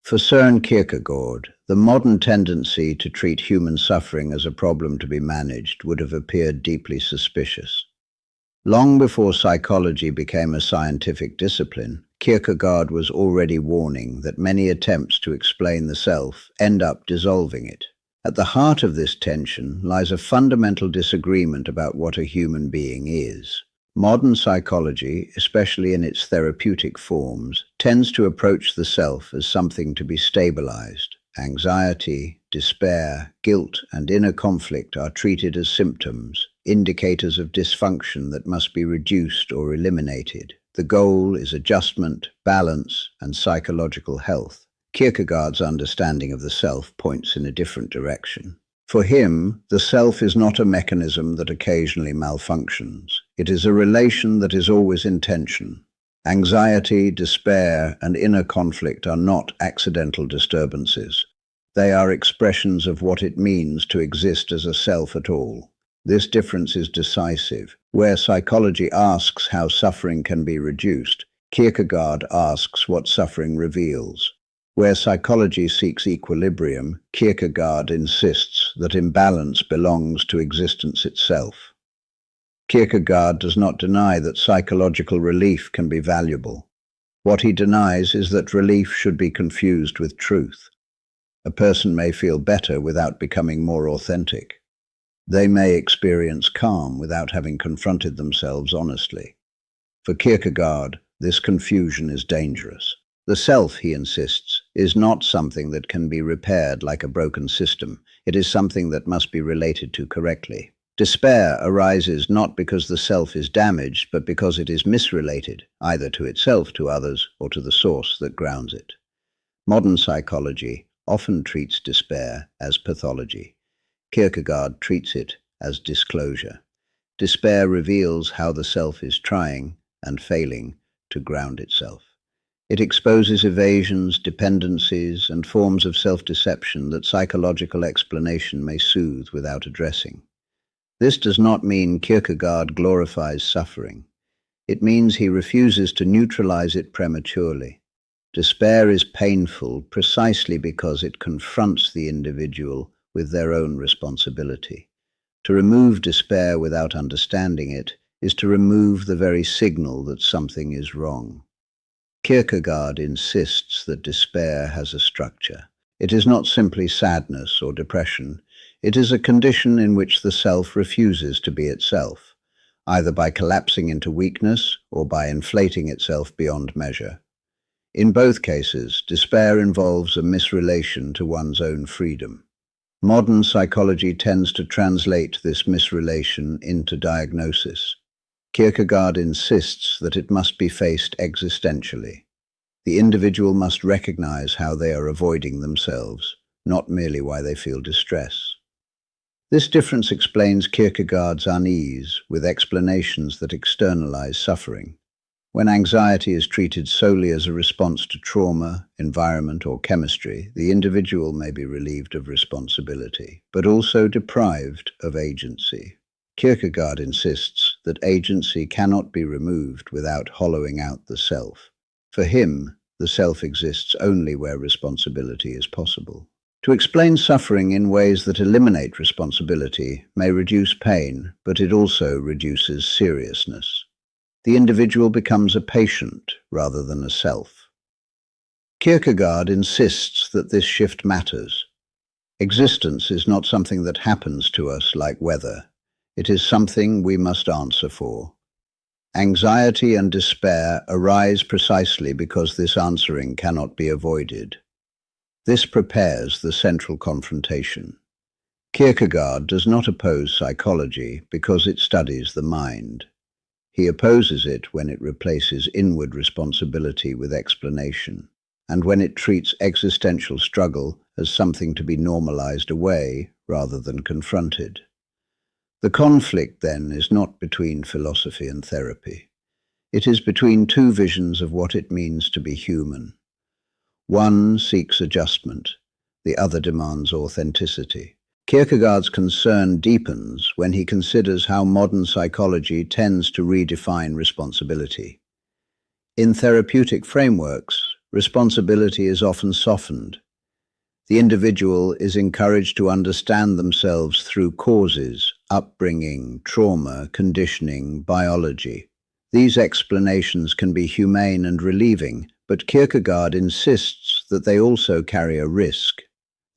For Søren Kierkegaard, the modern tendency to treat human suffering as a problem to be managed would have appeared deeply suspicious. Long before psychology became a scientific discipline, Kierkegaard was already warning that many attempts to explain the self end up dissolving it. At the heart of this tension lies a fundamental disagreement about what a human being is. Modern psychology, especially in its therapeutic forms, tends to approach the self as something to be stabilized. Anxiety, despair, guilt, and inner conflict are treated as symptoms, indicators of dysfunction that must be reduced or eliminated. The goal is adjustment, balance, and psychological health. Kierkegaard's understanding of the self points in a different direction. For him, the self is not a mechanism that occasionally malfunctions. It is a relation that is always in tension. Anxiety, despair, and inner conflict are not accidental disturbances. They are expressions of what it means to exist as a self at all. This difference is decisive. Where psychology asks how suffering can be reduced, Kierkegaard asks what suffering reveals. Where psychology seeks equilibrium, Kierkegaard insists that imbalance belongs to existence itself. Kierkegaard does not deny that psychological relief can be valuable. What he denies is that relief should be confused with truth. A person may feel better without becoming more authentic. They may experience calm without having confronted themselves honestly. For Kierkegaard, this confusion is dangerous. The self, he insists, is not something that can be repaired like a broken system. It is something that must be related to correctly. Despair arises not because the self is damaged, but because it is misrelated, either to itself, to others, or to the source that grounds it. Modern psychology often treats despair as pathology. Kierkegaard treats it as disclosure. Despair reveals how the self is trying and failing to ground itself. It exposes evasions, dependencies, and forms of self-deception that psychological explanation may soothe without addressing. This does not mean Kierkegaard glorifies suffering. It means he refuses to neutralize it prematurely. Despair is painful precisely because it confronts the individual with their own responsibility. To remove despair without understanding it is to remove the very signal that something is wrong. Kierkegaard insists that despair has a structure. It is not simply sadness or depression. It is a condition in which the self refuses to be itself, either by collapsing into weakness or by inflating itself beyond measure. In both cases, despair involves a misrelation to one's own freedom. Modern psychology tends to translate this misrelation into diagnosis. Kierkegaard insists that it must be faced existentially. The individual must recognize how they are avoiding themselves, not merely why they feel distress. This difference explains Kierkegaard's unease with explanations that externalize suffering. When anxiety is treated solely as a response to trauma, environment, or chemistry, the individual may be relieved of responsibility, but also deprived of agency. Kierkegaard insists that agency cannot be removed without hollowing out the self. For him, the self exists only where responsibility is possible. To explain suffering in ways that eliminate responsibility may reduce pain, but it also reduces seriousness. The individual becomes a patient rather than a self. Kierkegaard insists that this shift matters. Existence is not something that happens to us like weather. It is something we must answer for. Anxiety and despair arise precisely because this answering cannot be avoided. This prepares the central confrontation. Kierkegaard does not oppose psychology because it studies the mind. He opposes it when it replaces inward responsibility with explanation, and when it treats existential struggle as something to be normalized away rather than confronted. The conflict, then, is not between philosophy and therapy. It is between two visions of what it means to be human. One seeks adjustment, the other demands authenticity. Kierkegaard's concern deepens when he considers how modern psychology tends to redefine responsibility. In therapeutic frameworks, responsibility is often softened. The individual is encouraged to understand themselves through causes, upbringing, trauma, conditioning, biology. These explanations can be humane and relieving, but Kierkegaard insists that they also carry a risk.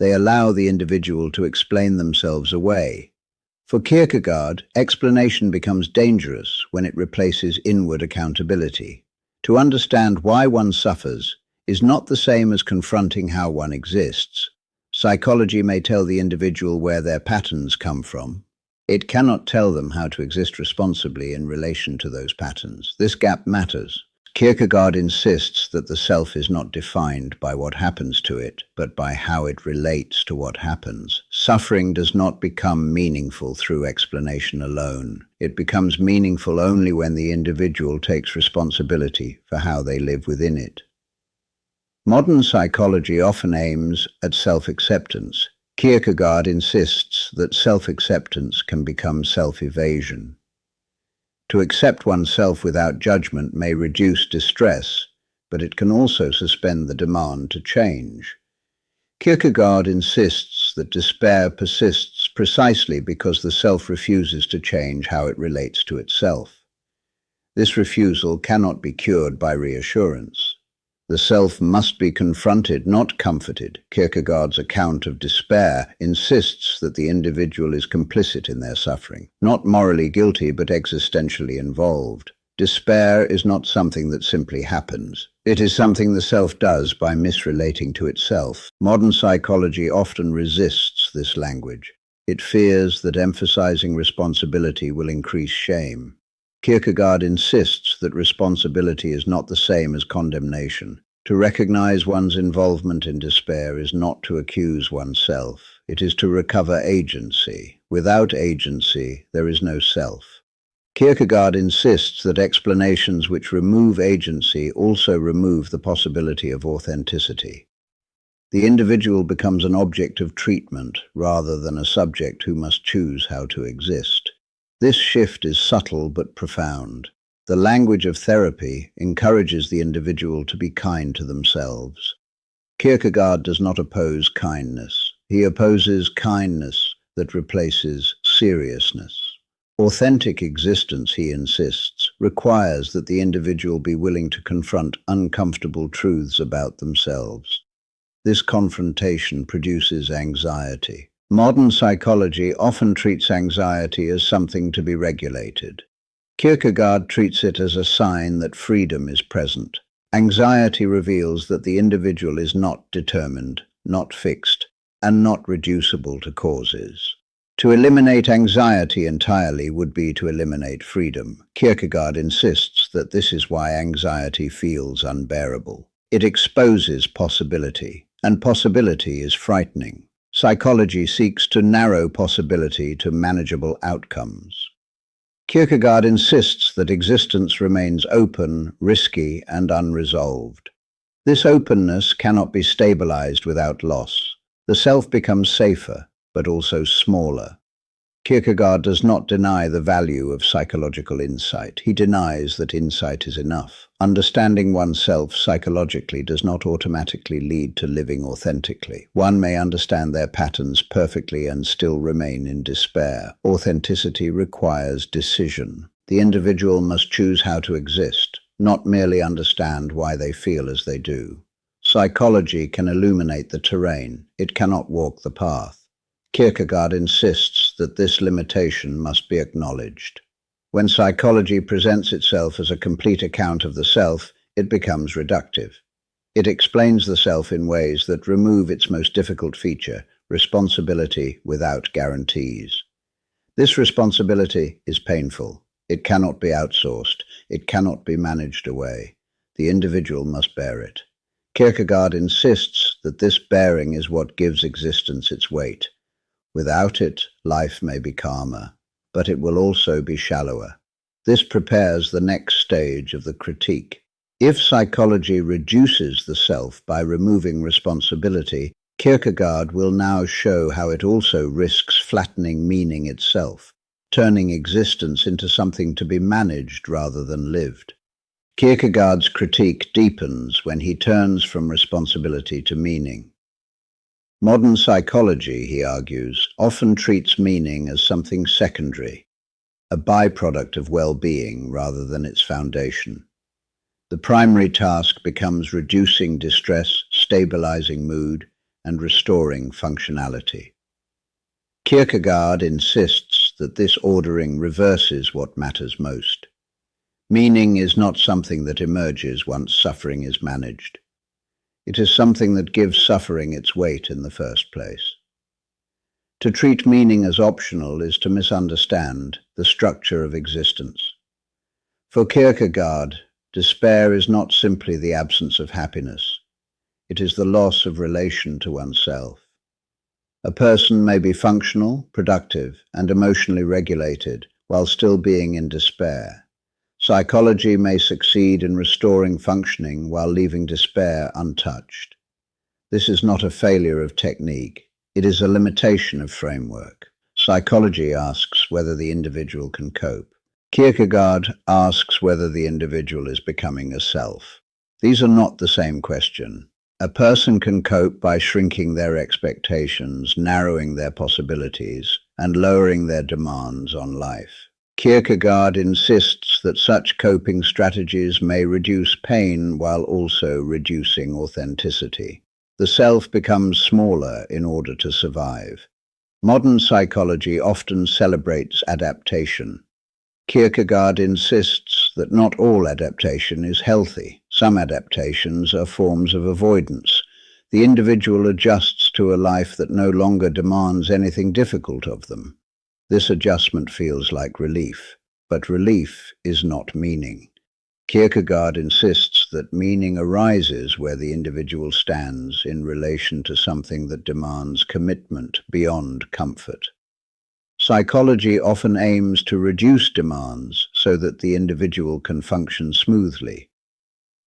They allow the individual to explain themselves away. For Kierkegaard, explanation becomes dangerous when it replaces inward accountability. To understand why one suffers is not the same as confronting how one exists. Psychology may tell the individual where their patterns come from. It cannot tell them how to exist responsibly in relation to those patterns. This gap matters. Kierkegaard insists that the self is not defined by what happens to it, but by how it relates to what happens. Suffering does not become meaningful through explanation alone. It becomes meaningful only when the individual takes responsibility for how they live within it. Modern psychology often aims at self-acceptance. Kierkegaard insists that self-acceptance can become self-evasion. To accept oneself without judgment may reduce distress, but it can also suspend the demand to change. Kierkegaard insists that despair persists precisely because the self refuses to change how it relates to itself. This refusal cannot be cured by reassurance. The self must be confronted, not comforted. Kierkegaard's account of despair insists that the individual is complicit in their suffering, not morally guilty but existentially involved. Despair is not something that simply happens. It is something the self does by misrelating to itself. Modern psychology often resists this language. It fears that emphasizing responsibility will increase shame. Kierkegaard insists that responsibility is not the same as condemnation. To recognize one's involvement in despair is not to accuse oneself. It is to recover agency. Without agency, there is no self. Kierkegaard insists that explanations which remove agency also remove the possibility of authenticity. The individual becomes an object of treatment rather than a subject who must choose how to exist. This shift is subtle but profound. The language of therapy encourages the individual to be kind to themselves. Kierkegaard does not oppose kindness. He opposes kindness that replaces seriousness. Authentic existence, he insists, requires that the individual be willing to confront uncomfortable truths about themselves. This confrontation produces anxiety. Modern psychology often treats anxiety as something to be regulated. Kierkegaard treats it as a sign that freedom is present. Anxiety reveals that the individual is not determined, not fixed, and not reducible to causes. To eliminate anxiety entirely would be to eliminate freedom. Kierkegaard insists that this is why anxiety feels unbearable. It exposes possibility, and possibility is frightening. Psychology seeks to narrow possibility to manageable outcomes. Kierkegaard insists that existence remains open, risky, and unresolved. This openness cannot be stabilized without loss. The self becomes safer, but also smaller. Kierkegaard does not deny the value of psychological insight. He denies that insight is enough. Understanding oneself psychologically does not automatically lead to living authentically. One may understand their patterns perfectly and still remain in despair. Authenticity requires decision. The individual must choose how to exist, not merely understand why they feel as they do. Psychology can illuminate the terrain. It cannot walk the path. Kierkegaard insists that this limitation must be acknowledged. When psychology presents itself as a complete account of the self, it becomes reductive. It explains the self in ways that remove its most difficult feature, responsibility without guarantees. This responsibility is painful. It cannot be outsourced. It cannot be managed away. The individual must bear it. Kierkegaard insists that this bearing is what gives existence its weight. Without it, life may be calmer, but it will also be shallower. This prepares the next stage of the critique. If psychology reduces the self by removing responsibility, Kierkegaard will now show how it also risks flattening meaning itself, turning existence into something to be managed rather than lived. Kierkegaard's critique deepens when he turns from responsibility to meaning. Modern psychology, he argues, often treats meaning as something secondary, a byproduct of well-being rather than its foundation. The primary task becomes reducing distress, stabilizing mood, and restoring functionality. Kierkegaard insists that this ordering reverses what matters most. Meaning is not something that emerges once suffering is managed. It is something that gives suffering its weight in the first place. To treat meaning as optional is to misunderstand the structure of existence. For Kierkegaard, despair is not simply the absence of happiness. It is the loss of relation to oneself. A person may be functional, productive, and emotionally regulated while still being in despair. Psychology may succeed in restoring functioning while leaving despair untouched. This is not a failure of technique. It is a limitation of framework. Psychology asks whether the individual can cope. Kierkegaard asks whether the individual is becoming a self. These are not the same question. A person can cope by shrinking their expectations, narrowing their possibilities, and lowering their demands on life. Kierkegaard insists that such coping strategies may reduce pain while also reducing authenticity. The self becomes smaller in order to survive. Modern psychology often celebrates adaptation. Kierkegaard insists that not all adaptation is healthy. Some adaptations are forms of avoidance. The individual adjusts to a life that no longer demands anything difficult of them. This adjustment feels like relief, but relief is not meaning. Kierkegaard insists that meaning arises where the individual stands in relation to something that demands commitment beyond comfort. Psychology often aims to reduce demands so that the individual can function smoothly.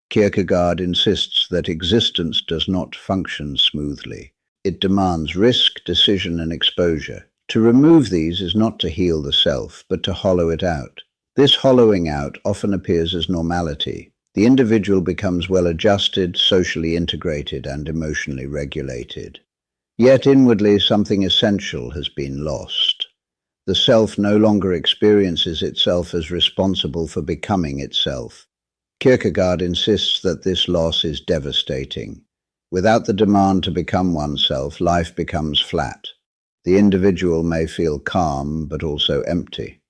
Kierkegaard insists that existence does not function smoothly. It demands risk, decision, and exposure. To remove these is not to heal the self, but to hollow it out. This hollowing out often appears as normality. The individual becomes well-adjusted, socially integrated, and emotionally regulated. Yet inwardly, something essential has been lost. The self no longer experiences itself as responsible for becoming itself. Kierkegaard insists that this loss is devastating. Without the demand to become oneself, life becomes flat. The individual may feel calm, but also empty.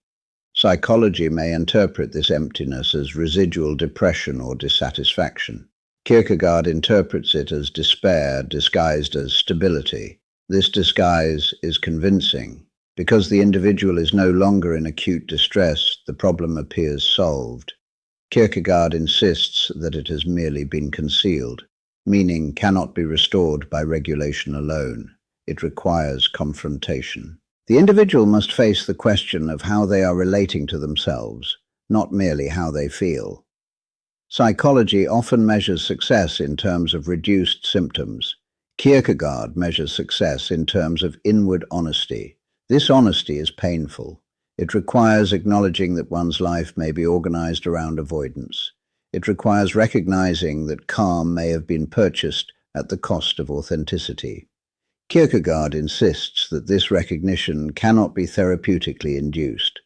Psychology may interpret this emptiness as residual depression or dissatisfaction. Kierkegaard interprets it as despair disguised as stability. This disguise is convincing. Because the individual is no longer in acute distress, the problem appears solved. Kierkegaard insists that it has merely been concealed. Meaning cannot be restored by regulation alone. It requires confrontation. The individual must face the question of how they are relating to themselves, not merely how they feel. Psychology often measures success in terms of reduced symptoms. Kierkegaard measures success in terms of inward honesty. This honesty is painful. It requires acknowledging that one's life may be organized around avoidance. It requires recognizing that calm may have been purchased at the cost of authenticity. Kierkegaard insists that this recognition cannot be therapeutically induced.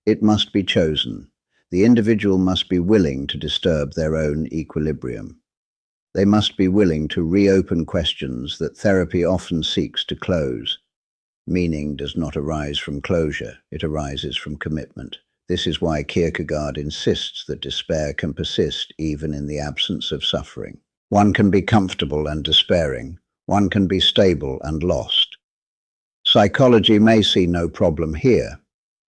It must be chosen. The individual must be willing to disturb their own equilibrium. They must be willing to reopen questions that therapy often seeks to close. Meaning does not arise from closure, it arises from commitment. This is why Kierkegaard insists that despair can persist even in the absence of suffering. One can be comfortable and despairing. One can be stable and lost. Psychology may see no problem here.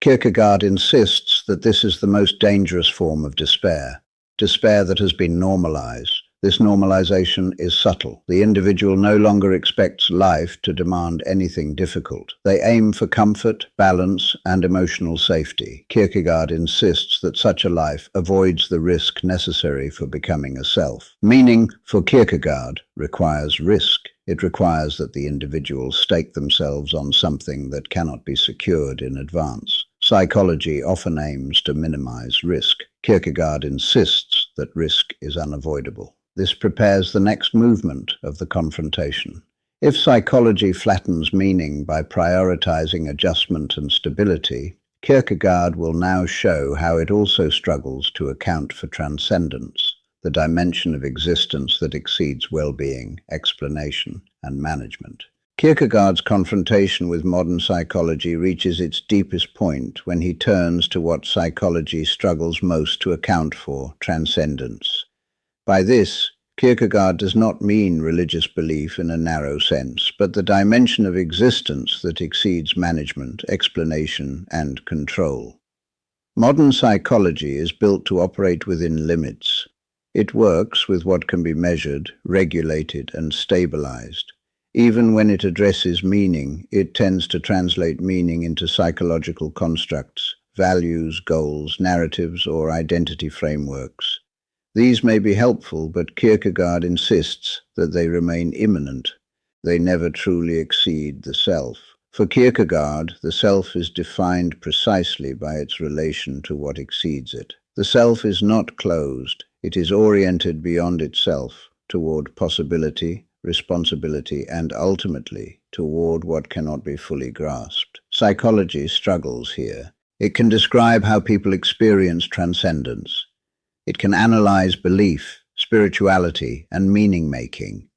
Kierkegaard insists that this is the most dangerous form of despair that has been normalized. This normalization is subtle. The individual no longer expects life to demand anything difficult. They aim for comfort, balance, and emotional safety. Kierkegaard insists that such a life avoids the risk necessary for becoming a self. Meaning, for Kierkegaard, requires risk. It requires that the individual stake themselves on something that cannot be secured in advance. Psychology often aims to minimize risk. Kierkegaard insists that risk is unavoidable. This prepares the next movement of the confrontation. If psychology flattens meaning by prioritizing adjustment and stability, Kierkegaard will now show how it also struggles to account for transcendence, the dimension of existence that exceeds well-being, explanation, and management. Kierkegaard's confrontation with modern psychology reaches its deepest point when he turns to what psychology struggles most to account for: transcendence. By this, Kierkegaard does not mean religious belief in a narrow sense, but the dimension of existence that exceeds management, explanation, and control. Modern psychology is built to operate within limits. It works with what can be measured, regulated, and stabilized. Even when it addresses meaning, it tends to translate meaning into psychological constructs, values, goals, narratives, or identity frameworks. These may be helpful, but Kierkegaard insists that they remain immanent. They never truly exceed the self. For Kierkegaard, the self is defined precisely by its relation to what exceeds it. The self is not closed. It is oriented beyond itself, toward possibility, responsibility, and ultimately toward what cannot be fully grasped. Psychology struggles here. It can describe how people experience transcendence. It can analyze belief, spirituality, and meaning-making,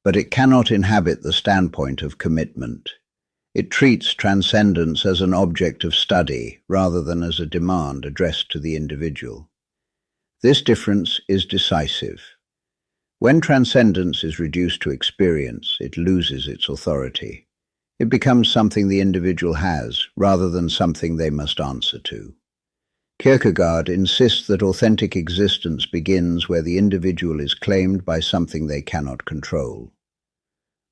but it cannot inhabit the standpoint of commitment. It treats transcendence as an object of study rather than as a demand addressed to the individual. This difference is decisive. When transcendence is reduced to experience, it loses its authority. It becomes something the individual has, rather than something they must answer to. Kierkegaard insists that authentic existence begins where the individual is claimed by something they cannot control.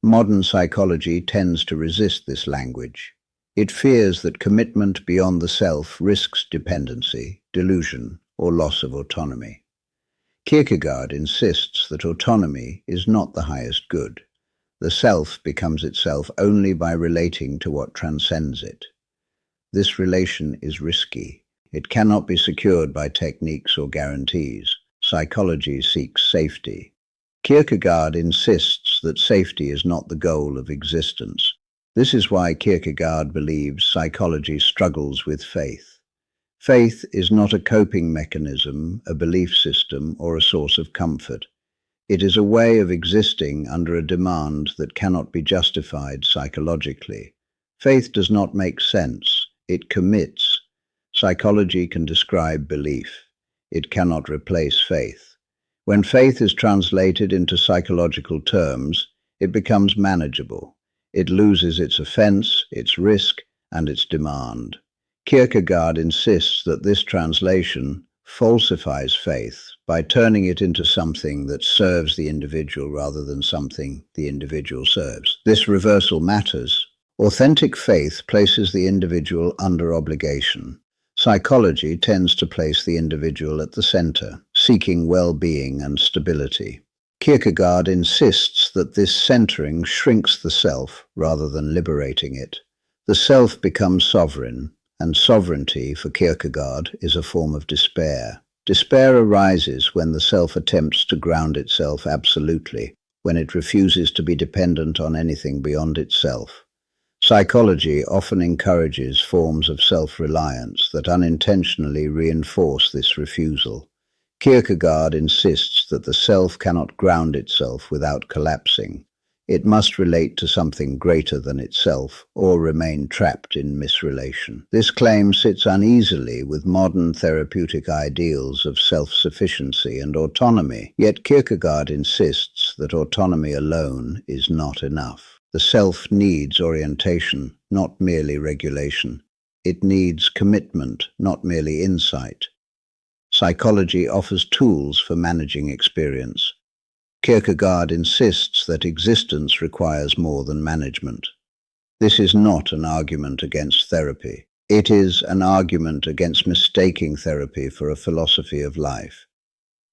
Modern psychology tends to resist this language. It fears that commitment beyond the self risks dependency, delusion, or loss of autonomy. Kierkegaard insists that autonomy is not the highest good. The self becomes itself only by relating to what transcends it. This relation is risky. It cannot be secured by techniques or guarantees. Psychology seeks safety. Kierkegaard insists that safety is not the goal of existence. This is why Kierkegaard believes psychology struggles with faith. Faith is not a coping mechanism, a belief system, or a source of comfort. It is a way of existing under a demand that cannot be justified psychologically. Faith does not make sense. It commits. Psychology can describe belief. It cannot replace faith. When faith is translated into psychological terms, it becomes manageable. It loses its offense, its risk, and its demand. Kierkegaard insists that this translation falsifies faith by turning it into something that serves the individual rather than something the individual serves. This reversal matters. Authentic faith places the individual under obligation. Psychology tends to place the individual at the center, seeking well-being and stability. Kierkegaard insists that this centering shrinks the self rather than liberating it. The self becomes sovereign, and sovereignty, for Kierkegaard, is a form of despair. Despair arises when the self attempts to ground itself absolutely, when it refuses to be dependent on anything beyond itself. Psychology often encourages forms of self-reliance that unintentionally reinforce this refusal. Kierkegaard insists that the self cannot ground itself without collapsing. It must relate to something greater than itself or remain trapped in misrelation. This claim sits uneasily with modern therapeutic ideals of self-sufficiency and autonomy, yet Kierkegaard insists that autonomy alone is not enough. The self needs orientation, not merely regulation. It needs commitment, not merely insight. Psychology offers tools for managing experience. Kierkegaard insists that existence requires more than management. This is not an argument against therapy. It is an argument against mistaking therapy for a philosophy of life.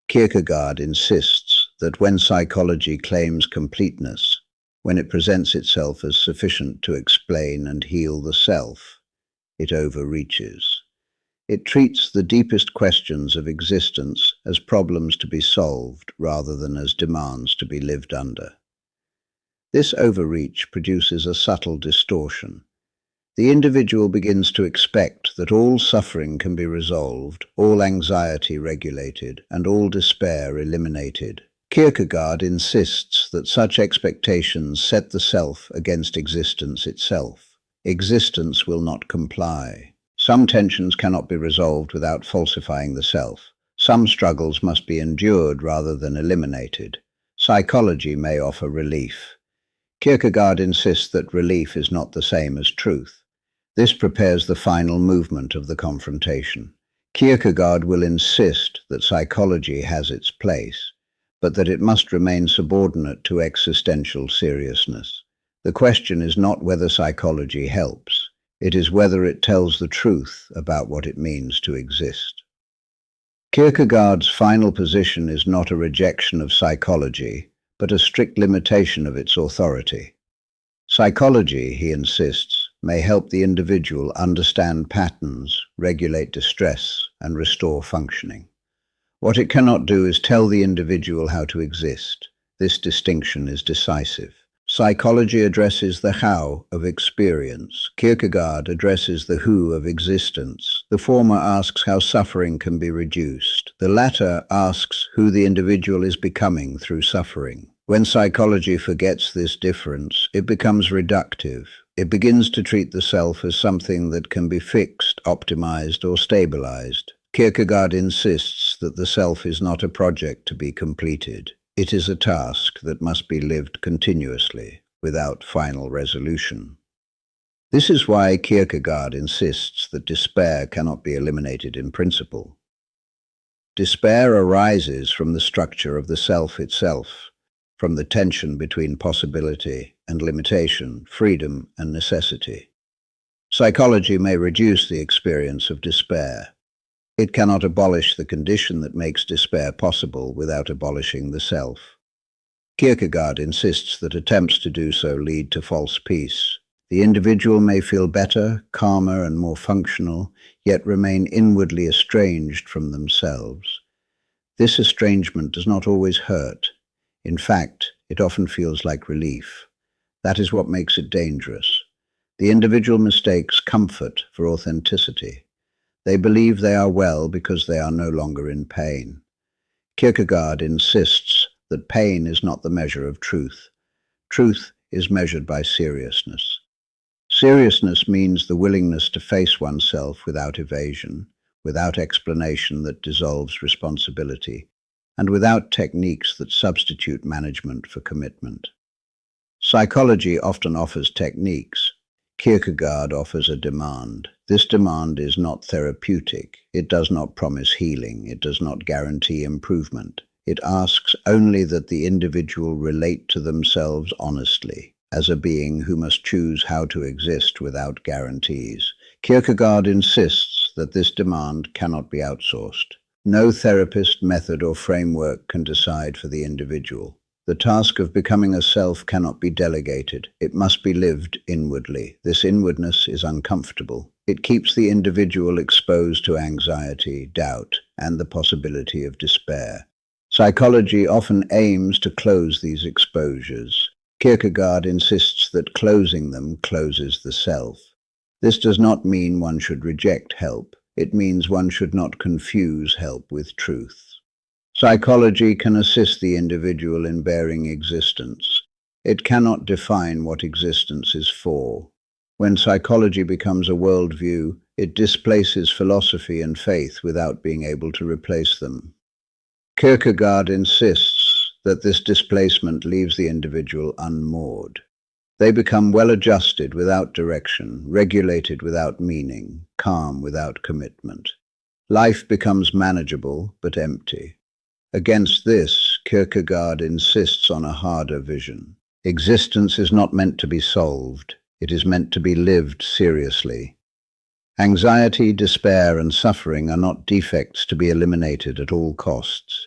Kierkegaard insists that when psychology claims completeness, when it presents itself as sufficient to explain and heal the self, it overreaches. It treats the deepest questions of existence as problems to be solved rather than as demands to be lived under. This overreach produces a subtle distortion. The individual begins to expect that all suffering can be resolved, all anxiety regulated, and all despair eliminated. Kierkegaard insists that such expectations set the self against existence itself. Existence will not comply. Some tensions cannot be resolved without falsifying the self. Some struggles must be endured rather than eliminated. Psychology may offer relief. Kierkegaard insists that relief is not the same as truth. This prepares the final movement of the confrontation. Kierkegaard will insist that psychology has its place, but that it must remain subordinate to existential seriousness. The question is not whether psychology helps. It is whether it tells the truth about what it means to exist. Kierkegaard's final position is not a rejection of psychology, but a strict limitation of its authority. Psychology, he insists, may help the individual understand patterns, regulate distress, and restore functioning. What it cannot do is tell the individual how to exist. This distinction is decisive. Psychology addresses the how of experience. Kierkegaard addresses the who of existence. The former asks how suffering can be reduced. The latter asks who the individual is becoming through suffering. When psychology forgets this difference, it becomes reductive. It begins to treat the self as something that can be fixed, optimized, or stabilized. Kierkegaard insists that the self is not a project to be completed. It is a task that must be lived continuously, without final resolution. This is why Kierkegaard insists that despair cannot be eliminated in principle. Despair arises from the structure of the self itself, from the tension between possibility and limitation, freedom and necessity. Psychology may reduce the experience of despair. It cannot abolish the condition that makes despair possible without abolishing the self. Kierkegaard insists that attempts to do so lead to false peace. The individual may feel better, calmer, and more functional, yet remain inwardly estranged from themselves. This estrangement does not always hurt. In fact, it often feels like relief. That is what makes it dangerous. The individual mistakes comfort for authenticity. They believe they are well because they are no longer in pain. Kierkegaard insists that pain is not the measure of truth. Truth is measured by seriousness. Seriousness means the willingness to face oneself without evasion, without explanation that dissolves responsibility, and without techniques that substitute management for commitment. Psychology often offers techniques. Kierkegaard offers a demand. This demand is not therapeutic. It does not promise healing. It does not guarantee improvement. It asks only that the individual relate to themselves honestly, as a being who must choose how to exist without guarantees. Kierkegaard insists that this demand cannot be outsourced. No therapist, method, or framework can decide for the individual. The task of becoming a self cannot be delegated. It must be lived inwardly. This inwardness is uncomfortable. It keeps the individual exposed to anxiety, doubt, and the possibility of despair. Psychology often aims to close these exposures. Kierkegaard insists that closing them closes the self. This does not mean one should reject help. It means one should not confuse help with truth. Psychology can assist the individual in bearing existence. It cannot define what existence is for. When psychology becomes a worldview, it displaces philosophy and faith without being able to replace them. Kierkegaard insists that this displacement leaves the individual unmoored. They become well-adjusted without direction, regulated without meaning, calm without commitment. Life becomes manageable but empty. Against this, Kierkegaard insists on a harder vision. Existence is not meant to be solved. It is meant to be lived seriously. Anxiety, despair, and suffering are not defects to be eliminated at all costs.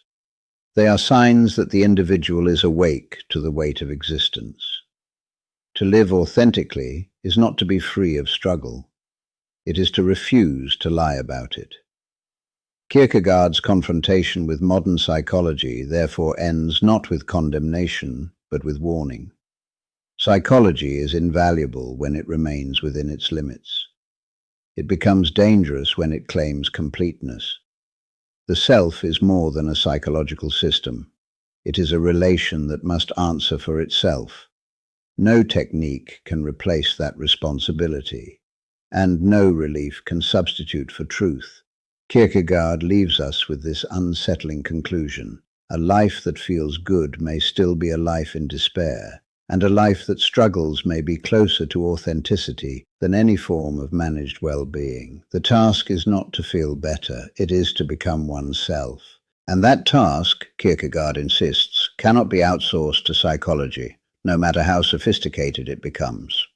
They are signs that the individual is awake to the weight of existence. To live authentically is not to be free of struggle. It is to refuse to lie about it. Kierkegaard's confrontation with modern psychology therefore ends not with condemnation, but with warning. Psychology is invaluable when it remains within its limits. It becomes dangerous when it claims completeness. The self is more than a psychological system. It is a relation that must answer for itself. No technique can replace that responsibility, and no relief can substitute for truth. Kierkegaard leaves us with this unsettling conclusion. A life that feels good may still be a life in despair, and a life that struggles may be closer to authenticity than any form of managed well-being. The task is not to feel better, it is to become oneself. And that task, Kierkegaard insists, cannot be outsourced to psychology, no matter how sophisticated it becomes.